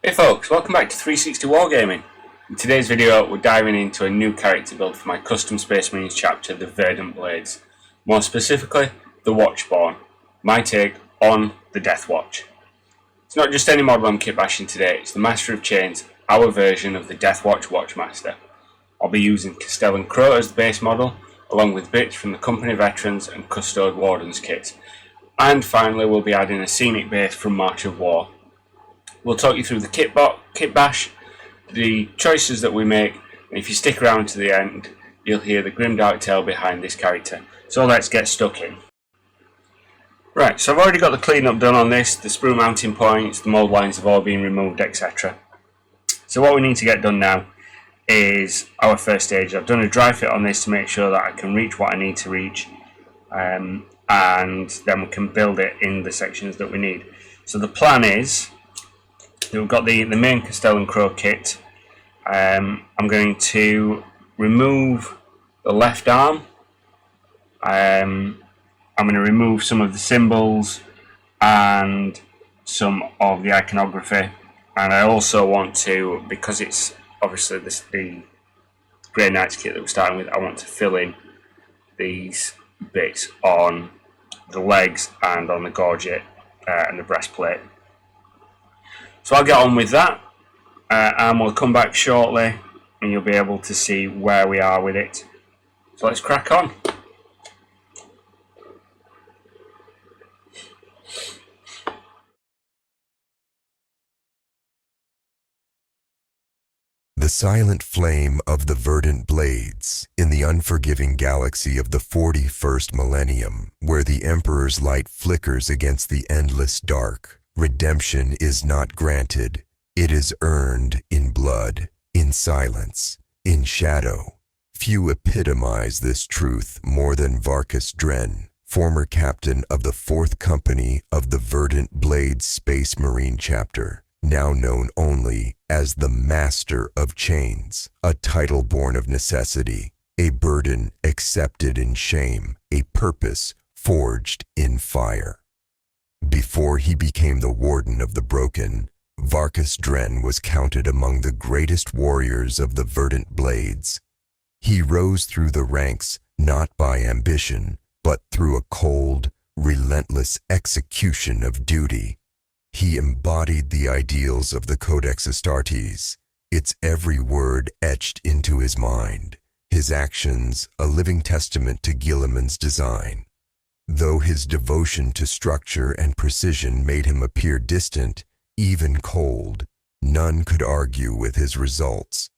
Hey folks, welcome back to 360 Wargaming. In today's video we're diving into a new character build for my custom Space Marines chapter, the Verdant Blades. More specifically, the Watchborne, my take on the Deathwatch. It's not just any model I'm kitbashing today, it's the Master of Chains, our version of the Deathwatch Watch Master. I'll be using Castellan Crowe as the base model, along with bits from the Company Veterans and Custodes Wardens kits. And finally we'll be adding a scenic base from March of War. We'll talk you through the Kitbash, the choices that we make, and if you stick around to the end, you'll hear the grimdark tale behind this character. So let's get stuck in. Right, so I've already got the cleanup done on this, the sprue mounting points, the mould lines have all been removed, etc. So what we need to get done now is our first stage. I've done a dry fit on this to make sure that I can reach what I need to reach, and then we can build it in the sections that we need. So the plan is, we've got the main Castellan Crowe kit. I'm going to remove the left arm. I'm going to remove some of the symbols and some of the iconography. And I also want to, because it's obviously the Grey Knights kit that we're starting with, I want to fill in these bits on the legs and on the gorget and the breastplate. So I'll get on with that, and we'll come back shortly and you'll be able to see where we are with it. So let's crack on. The silent flame of the verdant blades in the unforgiving galaxy of the 41st millennium, where the Emperor's light flickers against the endless dark. Redemption is not granted. It is earned in blood, in silence, in shadow. Few epitomize this truth more than Varkas Dren, former captain of the 4th Company of the Verdant Blades Space Marine chapter, now known only as the Master of Chains, a title born of necessity, a burden accepted in shame, a purpose forged in fire. Before he became the Warden of the Broken, Varkas Dren was counted among the greatest warriors of the Verdant Blades. He rose through the ranks not by ambition, but through a cold, relentless execution of duty. He embodied the ideals of the Codex Astartes, its every word etched into his mind, his actions a living testament to Guilliman's design. Though his devotion to structure and precision made him appear distant, even cold, none could argue with his results.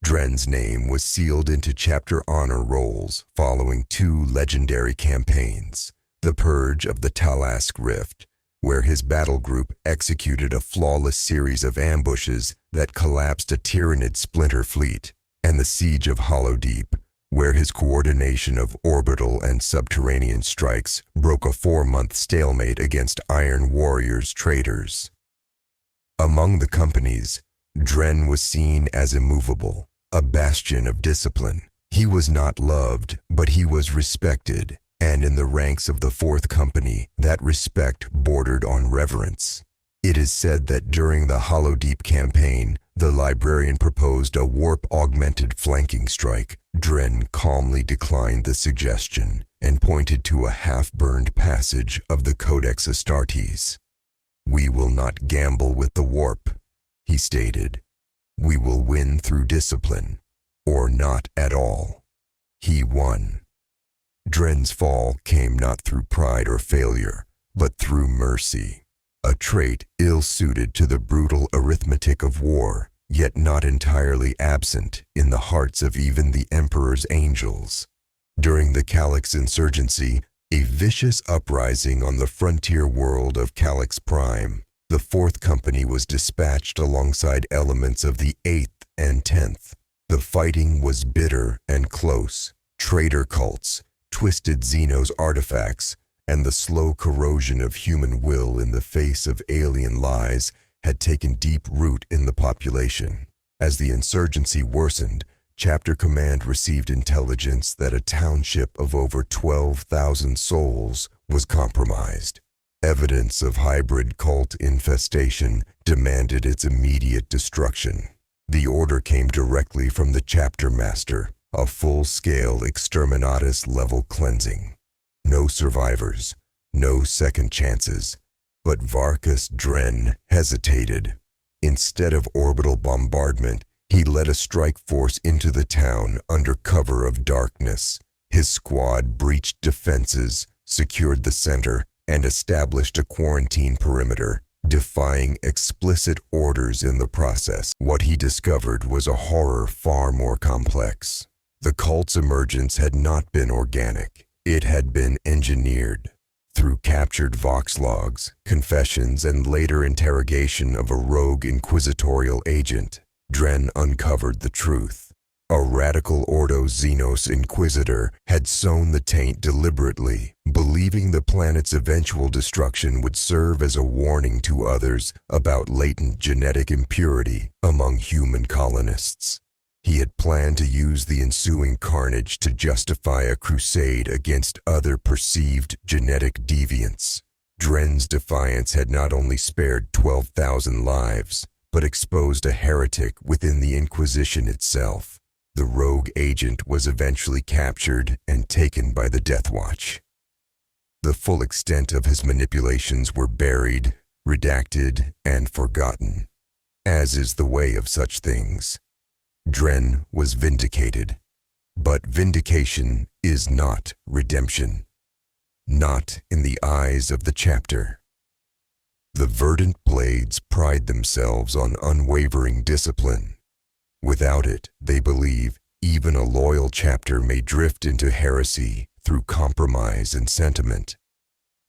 Dren's name was sealed into chapter honor rolls following 2 legendary campaigns, the Purge of the Talask Rift, where his battle group executed a flawless series of ambushes that collapsed a Tyranid splinter fleet, and the Siege of Hollowdeep, where his coordination of orbital and subterranean strikes broke a 4-month stalemate against Iron Warrior's traitors. Among the companies, Dren was seen as immovable, a bastion of discipline. He was not loved, but he was respected, and in the ranks of the 4th Company, that respect bordered on reverence. It is said that during the Hollowdeep campaign, the librarian proposed a warp-augmented flanking strike. Dren calmly declined the suggestion and pointed to a half-burned passage of the Codex Astartes. "We will not gamble with the warp," he stated. "We will win through discipline, or not at all." He won. Dren's fall came not through pride or failure, but through mercy, a trait ill-suited to the brutal arithmetic of war, yet not entirely absent in the hearts of even the Emperor's angels. During the Calix insurgency, a vicious uprising on the frontier world of Calix Prime, the 4th Company was dispatched alongside elements of the 8th and 10th. The fighting was bitter and close. Traitor cults, twisted Xenos artifacts, and the slow corrosion of human will in the face of alien lies had taken deep root in the population. As the insurgency worsened, Chapter Command received intelligence that a township of over 12,000 souls was compromised. Evidence of hybrid cult infestation demanded its immediate destruction. The order came directly from the chapter master, a full-scale exterminatus-level cleansing. No survivors, no second chances. But Varkas Dren hesitated. Instead of orbital bombardment, he led a strike force into the town under cover of darkness. His squad breached defenses, secured the center, and established a quarantine perimeter, defying explicit orders in the process. What he discovered was a horror far more complex. The cult's emergence had not been organic. It had been engineered. Through captured Vox logs, confessions, and later interrogation of a rogue inquisitorial agent, Dren uncovered the truth. A radical Ordo Xenos Inquisitor had sown the taint deliberately, believing the planet's eventual destruction would serve as a warning to others about latent genetic impurity among human colonists. He had planned to use the ensuing carnage to justify a crusade against other perceived genetic deviants. Dren's defiance had not only spared 12,000 lives, but exposed a heretic within the Inquisition itself. The rogue agent was eventually captured and taken by the Deathwatch. The full extent of his manipulations were buried, redacted, and forgotten, as is the way of such things. Dren was vindicated, but vindication is not redemption. Not in the eyes of the chapter. The Verdant Blades pride themselves on unwavering discipline. Without it, they believe, even a loyal chapter may drift into heresy through compromise and sentiment.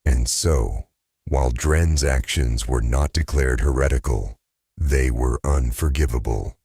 And so, while Dren's actions were not declared heretical, they were unforgivable.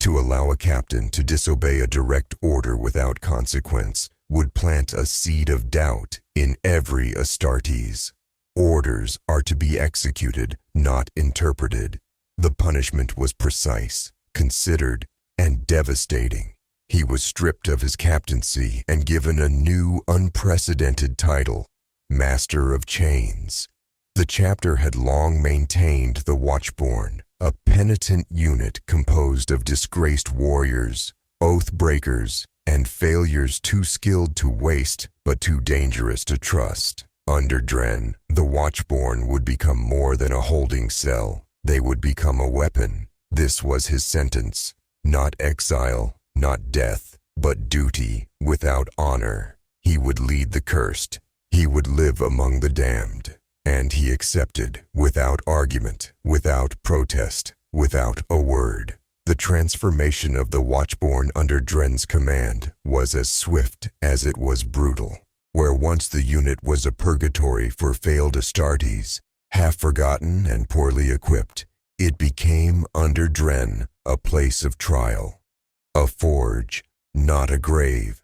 To allow a captain to disobey a direct order without consequence would plant a seed of doubt in every Astartes. Orders are to be executed, not interpreted. The punishment was precise, considered, and devastating. He was stripped of his captaincy and given a new, unprecedented title, Master of Chains. The chapter had long maintained the Watchborne, a penitent unit composed of disgraced warriors, oath breakers, and failures too skilled to waste but too dangerous to trust. Under Dren, the Watchborne would become more than a holding cell. They would become a weapon. This was his sentence. Not exile, not death, but duty without honor. He would lead the cursed. He would live among the damned. And he accepted, without argument, without protest, without a word. The transformation of the Watchborne under Dren's command was as swift as it was brutal. Where once the unit was a purgatory for failed Astartes, half forgotten and poorly equipped, it became under Dren a place of trial. A forge, not a grave.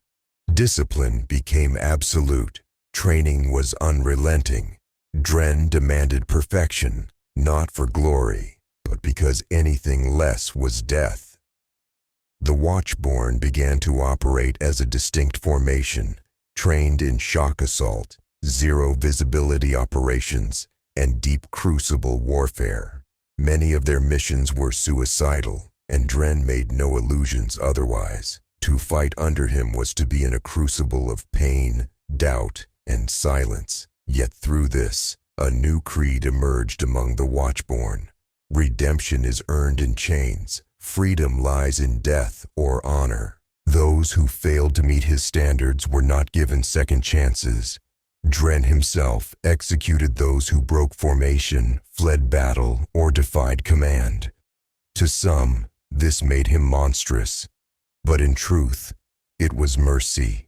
Discipline became absolute. Training was unrelenting. Dren demanded perfection, not for glory, but because anything less was death. The Watchborne began to operate as a distinct formation, trained in shock assault, zero visibility operations, and deep crucible warfare. Many of their missions were suicidal, and Dren made no illusions otherwise. To fight under him was to be in a crucible of pain, doubt, and silence. Yet through this, a new creed emerged among the Watchborne. Redemption is earned in chains. Freedom lies in death or honor. Those who failed to meet his standards were not given second chances. Dren himself executed those who broke formation, fled battle, or defied command. To some, this made him monstrous, but in truth, it was mercy.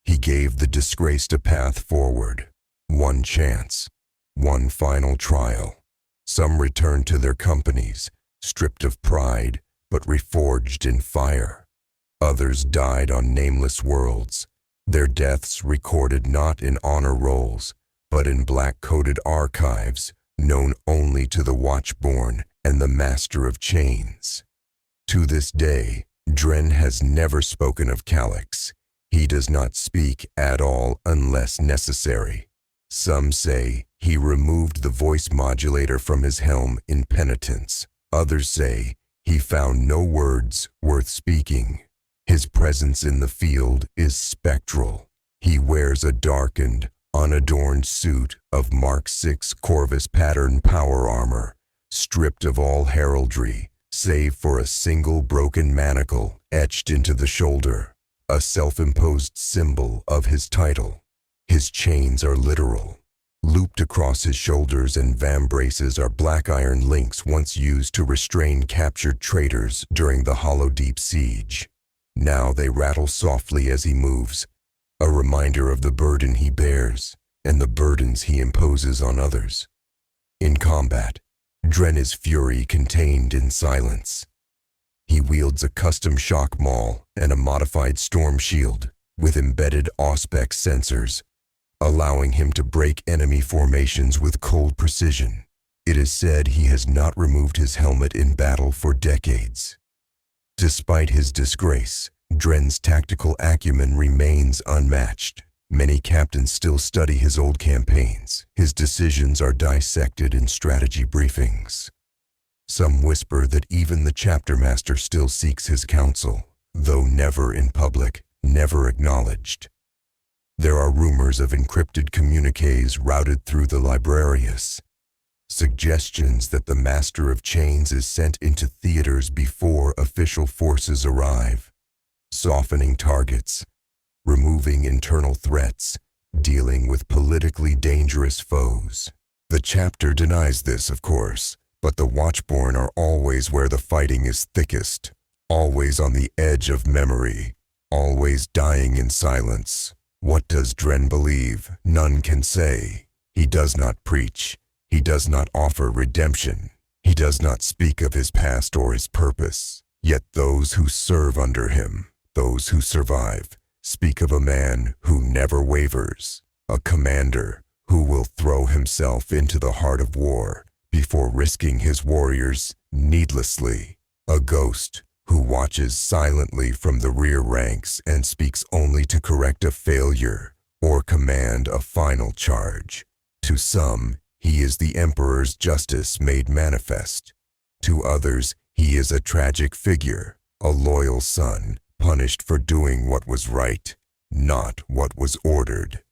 He gave the disgraced a path forward, one chance, one final trial. Some returned to their companies, stripped of pride, but reforged in fire. Others died on nameless worlds, their deaths recorded not in honor rolls, but in black-coated archives, known only to the Watchborne and the Master of Chains. To this day, Dren has never spoken of Calyx. He does not speak at all unless necessary. Some say he removed the voice modulator from his helm in penitence. Others say he found no words worth speaking. His presence in the field is spectral. He wears a darkened, unadorned suit of Mark VI Corvus pattern power armor, stripped of all heraldry, save for a single broken manacle etched into the shoulder, a self-imposed symbol of his title. His chains are literal. Looped across his shoulders and vambraces are black iron links once used to restrain captured traitors during the Hollow Deep siege. Now they rattle softly as he moves, a reminder of the burden he bears and the burdens he imposes on others. In combat, Dren is fury contained in silence. He wields a custom shock maul and a modified storm shield with embedded auspex sensors, allowing him to break enemy formations with cold precision. It is said he has not removed his helmet in battle for decades. Despite his disgrace, Dren's tactical acumen remains unmatched. Many captains still study his old campaigns. His decisions are dissected in strategy briefings. Some whisper that even the chapter master still seeks his counsel, though never in public, never acknowledged. There are rumors of encrypted communiques routed through the librarius, suggestions that the Master of Chains is sent into theaters before official forces arrive, softening targets, removing internal threats, dealing with politically dangerous foes. The chapter denies this, of course, but the Watchborne are always where the fighting is thickest, always on the edge of memory, always dying in silence. What does Dren believe? None can say. He does not preach. He does not offer redemption. He does not speak of his past or his purpose. Yet those who serve under him, those who survive, speak of a man who never wavers, a commander who will throw himself into the heart of war before risking his warriors needlessly, a ghost who watches silently from the rear ranks and speaks only to correct a failure or command a final charge. To some, he is the Emperor's justice made manifest. To others, he is a tragic figure, a loyal son, punished for doing what was right, not what was ordered.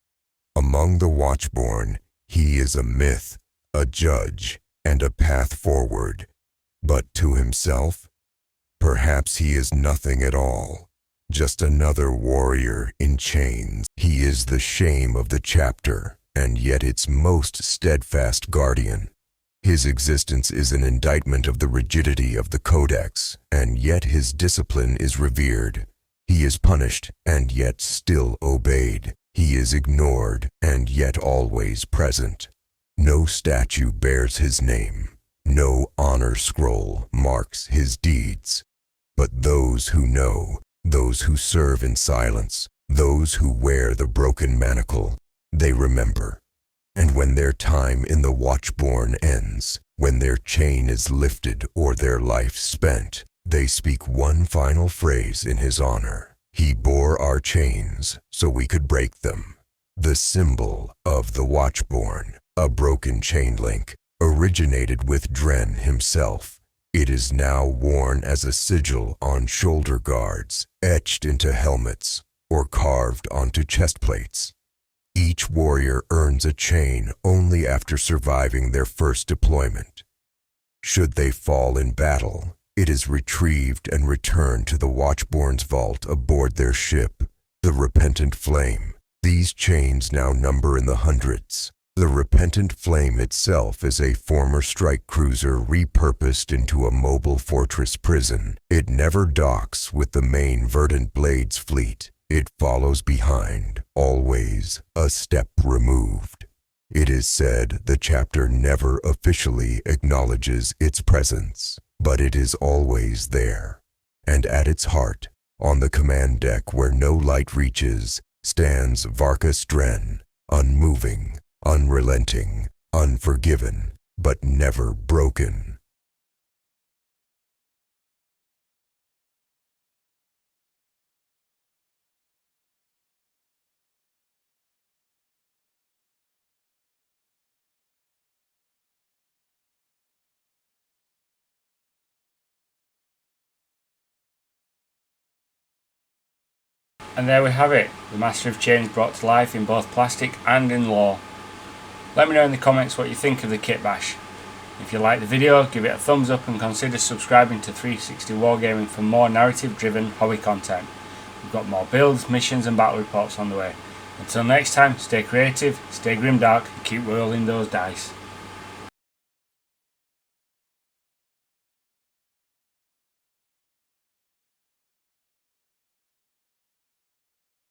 Among the Watchborne, he is a myth, a judge, and a path forward. But to himself, perhaps he is nothing at all, just another warrior in chains. He is the shame of the chapter, and yet its most steadfast guardian. His existence is an indictment of the rigidity of the Codex, and yet his discipline is revered. He is punished, and yet still obeyed. He is ignored, and yet always present. No statue bears his name. No honor scroll marks his deeds. But those who know, those who serve in silence, those who wear the broken manacle, they remember. And when their time in the Watchborne ends, when their chain is lifted or their life spent, they speak one final phrase in his honor. He bore our chains so we could break them. The symbol of the Watchborne, a broken chain link, originated with Dren himself. It is now worn as a sigil on shoulder guards, etched into helmets, or carved onto chest plates. Each warrior earns a chain only after surviving their first deployment. Should they fall in battle, it is retrieved and returned to the Watchborne's vault aboard their ship, the Repentant Flame. These chains now number in the hundreds. The Repentant Flame itself is a former strike cruiser repurposed into a mobile fortress prison. It never docks with the main Verdant Blades fleet. It follows behind, always a step removed. It is said the chapter never officially acknowledges its presence, but it is always there. And at its heart, on the command deck where no light reaches, stands Varkas Dren, unmoving, unrelenting, unforgiven, but never broken. And there we have it, the Master of Change brought to life in both plastic and in lore. Let me know in the comments what you think of the Kitbash. If you like the video, give it a thumbs up and consider subscribing to 360 Wargaming for more narrative driven hobby content. We've got more builds, missions and battle reports on the way. Until next time, stay creative, stay grimdark and keep rolling those dice.